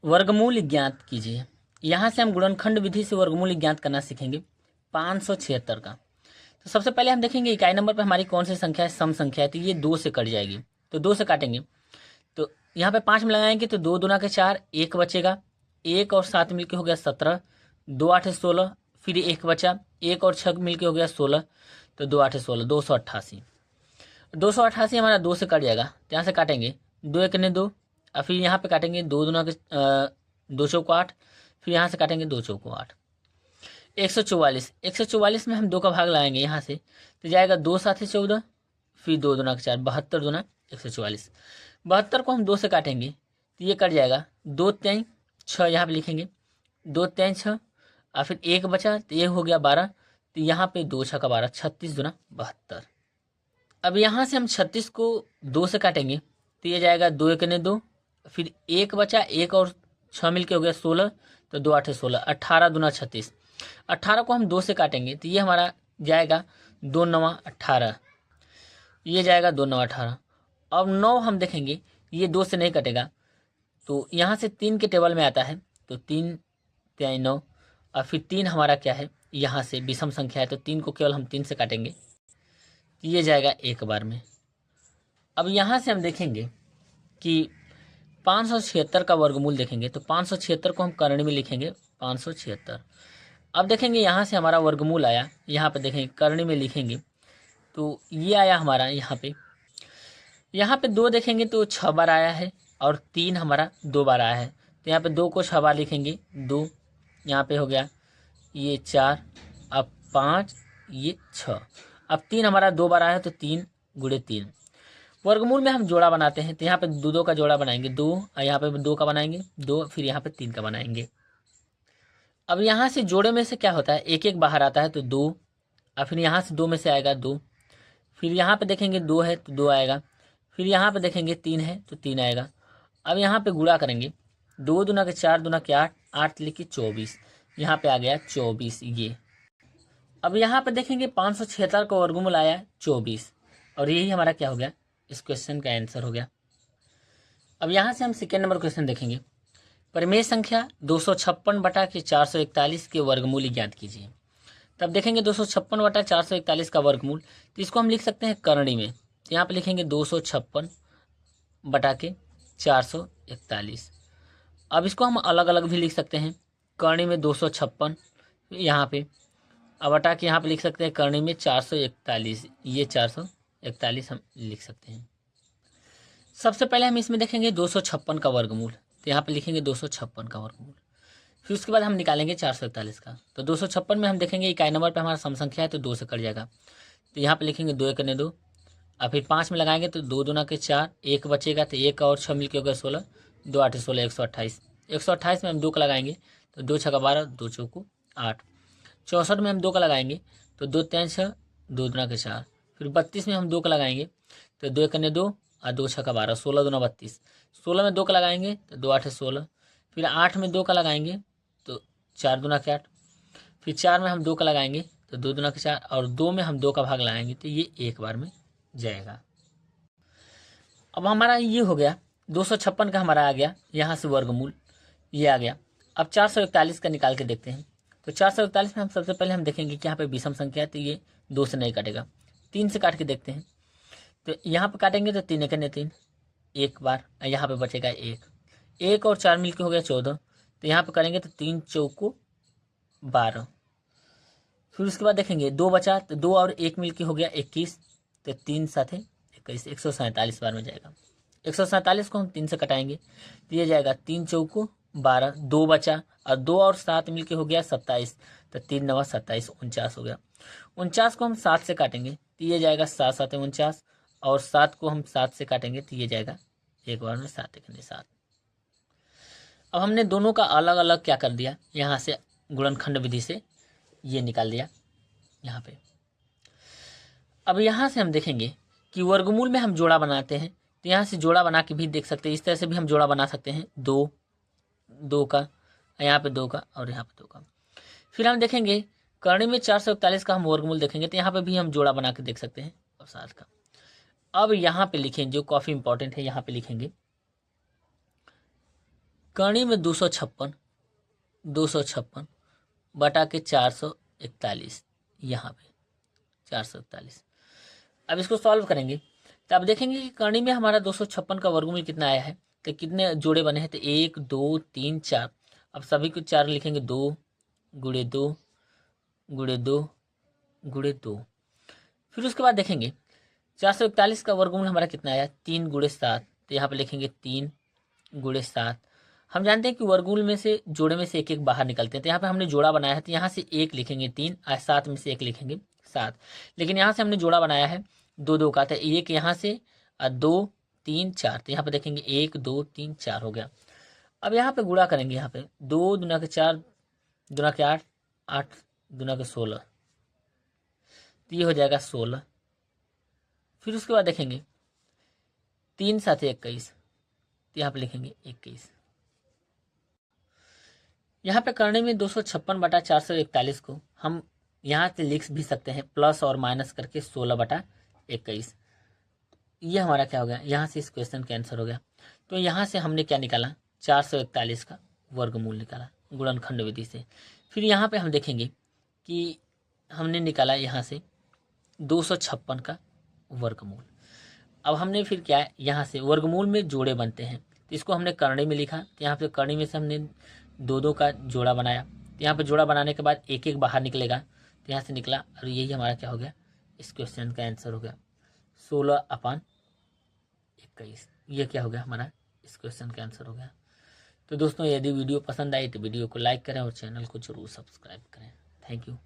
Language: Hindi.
वर्गमूल ज्ञात कीजिए। यहाँ से हम गुणनखंड विधि से वर्गमूल ज्ञात करना सीखेंगे 576 का। तो सबसे पहले हम देखेंगे इकाई नंबर पर हमारी कौन सी संख्या है, सम संख्या है, तो ये 2 से कट जाएगी, तो 2 से काटेंगे। तो यहाँ पे 5 में लगाएंगे तो 2 दूना के 4, 1 बचेगा, 1 और 7 मिलके हो गया 17, 2 8 16, फिर 1 बचा, 1 और 6 मिलके हो गया 16, तो 2 8 16, 288। 288 हमारा 2 से कट जाएगा, तो यहाँ से काटेंगे 2 1 ने 2, और फिर यहाँ पे काटेंगे 2 दूना के 2 चौको 8, फिर यहाँ से काटेंगे 2 चौको 8। 144 में हम 2 का भाग लाएंगे यहाँ से, तो जाएगा 2 7 14, फिर 2 दूना के 4, 72 दूना 144। 72 को हम 2 से काटेंगे तो ये कट जाएगा, 2 3 6 यहाँ पे लिखेंगे, 2 3 6, और फिर 1 बचा तो ये हो गया 12, तो यहाँ पे 2 6 का 12, 36 दूना 72। अब यहाँ से हम 36 को 2 से काटेंगे तो ये जाएगा 2 1 ने 2, फिर 1 बचा, 1 और 6 मिलके हो गया 16, तो 2 8 16, 18 दूना 36। 18 को हम 2 से काटेंगे तो ये हमारा जाएगा 2 9 18, ये जाएगा 2 9 18। अब 9 हम देखेंगे ये 2 से नहीं कटेगा, तो यहाँ से 3 के टेबल में आता है, तो 3 3 9, और फिर 3 हमारा क्या है, यहाँ से विषम संख्या है, तो 3 को केवल हम 3 से काटेंगे, तो ये जाएगा एक बार में। अब यहाँ से हम देखेंगे कि 576 का वर्गमूल देखेंगे, तो 576 को हम करणी में लिखेंगे 576। अब देखेंगे यहाँ से हमारा वर्गमूल आया, यहाँ पे देखेंगे करणी में लिखेंगे तो ये आया हमारा यहाँ पे 2 देखेंगे तो 6 बार आया है, और 3 हमारा 2 बार आया है, तो यहाँ पे 2 को 6 बार लिखेंगे, 2 यहाँ पे हो गया, ये 4, अब 5, ये 6, अब 3 हमारा 2 बार आया है, तो 3 गुणे 3। वर्गमूल में हम जोड़ा बनाते हैं, तो यहाँ पे 2 2 का जोड़ा बनाएंगे 2, और यहाँ पे 2 का बनाएंगे 2, फिर यहाँ पे 3 का बनाएंगे। अब यहाँ से जोड़े में से क्या होता है, एक एक बाहर आता है, तो 2, और फिर यहाँ से 2 में से आएगा 2, फिर यहाँ पे देखेंगे 2 है तो 2 आएगा, फिर यहाँ पे देखेंगे 3 है तो 3 आएगा। अब यहाँ पे गुणा करेंगे, 2 दूना के 4, दूना के 8, 8 लिखी 24, यहाँ पे आ गया 24 ये। अब यहाँ पे देखेंगे 576 का वर्गमूल आया 24, और यही हमारा क्या हो गया, इस क्वेश्चन का आंसर हो गया। अब यहाँ से हम सेकेंड नंबर क्वेश्चन देखेंगे, परिमेय संख्या 256 बटा के 441 के वर्गमूल ज्ञात कीजिए। तब देखेंगे 256 बटा 441 का वर्गमूल, तो इसको हम लिख सकते हैं करणी में, तो यहाँ पे लिखेंगे 256 बटा के 441। अब इसको हम अलग अलग भी लिख सकते हैं, करणी में 256 यहाँ पे, अब बटा के यहाँ पे लिख सकते हैं करणी में 441, ये 441 हम लिख सकते हैं। सबसे पहले हम इसमें देखेंगे 256 का वर्गमूल, तो यहाँ पे लिखेंगे 256 का वर्गमूल, फिर उसके बाद हम निकालेंगे 441 का। तो 256 में हम देखेंगे इकाई नंबर पे हमारा सम संख्या है, तो 2 से कट जाएगा, तो यहाँ पे लिखेंगे 2 1 ने 2, और फिर 5 में लगाएंगे तो 2 दूना के 4, 1 बचेगा, तो 1 और 6 मिलके हो गया 16, 2 8 16, 128। 128 में हम 2 का लगाएंगे तो 2 6 का 12, 2 चौको 8। 64 में हम 2 का लगाएंगे तो 2 3 6, 2 दूना के 4, फिर 32 में हम 2 का लगाएंगे तो 2 1 ने 2, और 2 6 का 12, 16 दूना 32। 16 में 2 का लगाएंगे तो 2 8 16, फिर 8 में 2 का लगाएंगे तो 4 दूना के 8, फिर 4 में हम 2 का लगाएंगे तो 2 दूना के 4, और 2 में हम 2 का भाग लगाएंगे तो ये एक बार में जाएगा। अब हमारा ये हो गया 256 का हमारा आ गया, यहाँ से वर्गमूल ये आ गया। अब 441 का निकाल के देखते हैं, तो 441 में हम सबसे पहले हम देखेंगे कि यहाँ पे विषम संख्या है, तो ये 2 से नहीं काटेगा, 3 से काट के देखते हैं। तो यहाँ पे काटेंगे तो 3 1 ने 3, एक बार, यहाँ पे बचेगा 1, 1 और 4 मिलके हो गया 14, तो यहाँ पे करेंगे तो 3 चौको 12, फिर उसके बाद देखेंगे 2 बचा, तो 2 और 1 मिलके हो गया 21, तो 3 साथे 21, 147 बार में जाएगा। 147 को हम 3 से कटाएंगे तो ये जाएगा 3 चौको 12, 2 बचा, और 2 और 7 मिलके हो गया 27, तो 3 9 27, 49 हो गया। 49 को हम 7 से काटेंगे तो ये जाएगा 7 7 49, और 7 को हम 7 से काटेंगे तो ये जाएगा एक बार में 7 1 7। अब हमने दोनों का अलग अलग क्या कर दिया, यहाँ से गुणनखंड विधि से ये निकाल दिया यहाँ पे। अब यहाँ से हम देखेंगे कि वर्गमूल में हम जोड़ा बनाते हैं, तो यहाँ से जोड़ा बना के भी देख सकते हैं, इस तरह से भी हम जोड़ा बना सकते हैं, 2 2 का, यहाँ पे 2 का, और यहाँ पे 2 का। फिर हम देखेंगे करणी में 441 का हम वर्गमूल देखेंगे, तो यहाँ पे भी हम जोड़ा बना के देख सकते हैं, और 7 का। अब यहाँ पे लिखें जो काफ़ी इंपॉर्टेंट है, यहाँ पे लिखेंगे करनी में 256 बटा के 441, यहाँ पे 441। अब इसको सॉल्व करेंगे तो अब देखेंगे कि करनी में हमारा 256 का वर्गमूल कितना आया है, तो कितने जोड़े बने हैं, तो 1 2 3 4। अब सभी को 4 लिखेंगे, 2 गुणे 2 गुणे 2 गुणे 2। फिर उसके बाद देखेंगे 441 का वर्गमूल हमारा कितना आया, 3 गुणे 7, तो यहाँ पे लिखेंगे 3 गुणे 7। हम जानते हैं कि वर्गमूल में से जोड़े में से एक एक बाहर निकलते हैं, तो यहाँ पे हमने जोड़ा बनाया है, तो यहाँ से 1 लिखेंगे 3 और 7 में से 1 लिखेंगे 7। लेकिन यहाँ से हमने जोड़ा बनाया है 2 2 का, तो 1 यहाँ से और 2 3 4, तो यहाँ पे देखेंगे 1 2 3 4 हो गया। अब यहाँ पे गुणा करेंगे, यहाँ पे 2 दूना के 4 दूना के 8 8 दूना के 16, तो ये हो जाएगा 16। फिर उसके बाद देखेंगे 3 7 21, तो यहाँ पे लिखेंगे 21। यहाँ पे करने में 256 बटा 441 को हम यहाँ से लिख भी सकते हैं प्लस और माइनस करके 16 बटा 21। ये हमारा क्या हो गया, यहाँ से इस क्वेश्चन का आंसर हो गया। तो यहाँ से हमने क्या निकाला, 441 का वर्गमूल निकाला गुणनखंड विधि से। फिर यहाँ पे हम देखेंगे कि हमने निकाला यहाँ से 256 का वर्गमूल। अब हमने फिर क्या है, यहाँ से वर्गमूल में जोड़े बनते हैं, तो इसको हमने करणी में लिखा, तो यहाँ पे करणी में से हमने 2 2 का जोड़ा बनाया, तो यहाँ पे जोड़ा बनाने के बाद एक एक बाहर निकलेगा, तो यहाँ से निकला, और यही हमारा क्या हो गया, इस क्वेश्चन का आंसर हो गया 16/21। ये क्या हो गया हमारा, इस क्वेश्चन का आंसर हो गया। तो दोस्तों यदि वीडियो पसंद आई तो वीडियो को लाइक करें और चैनल को जरूर सब्सक्राइब करें। Thank you.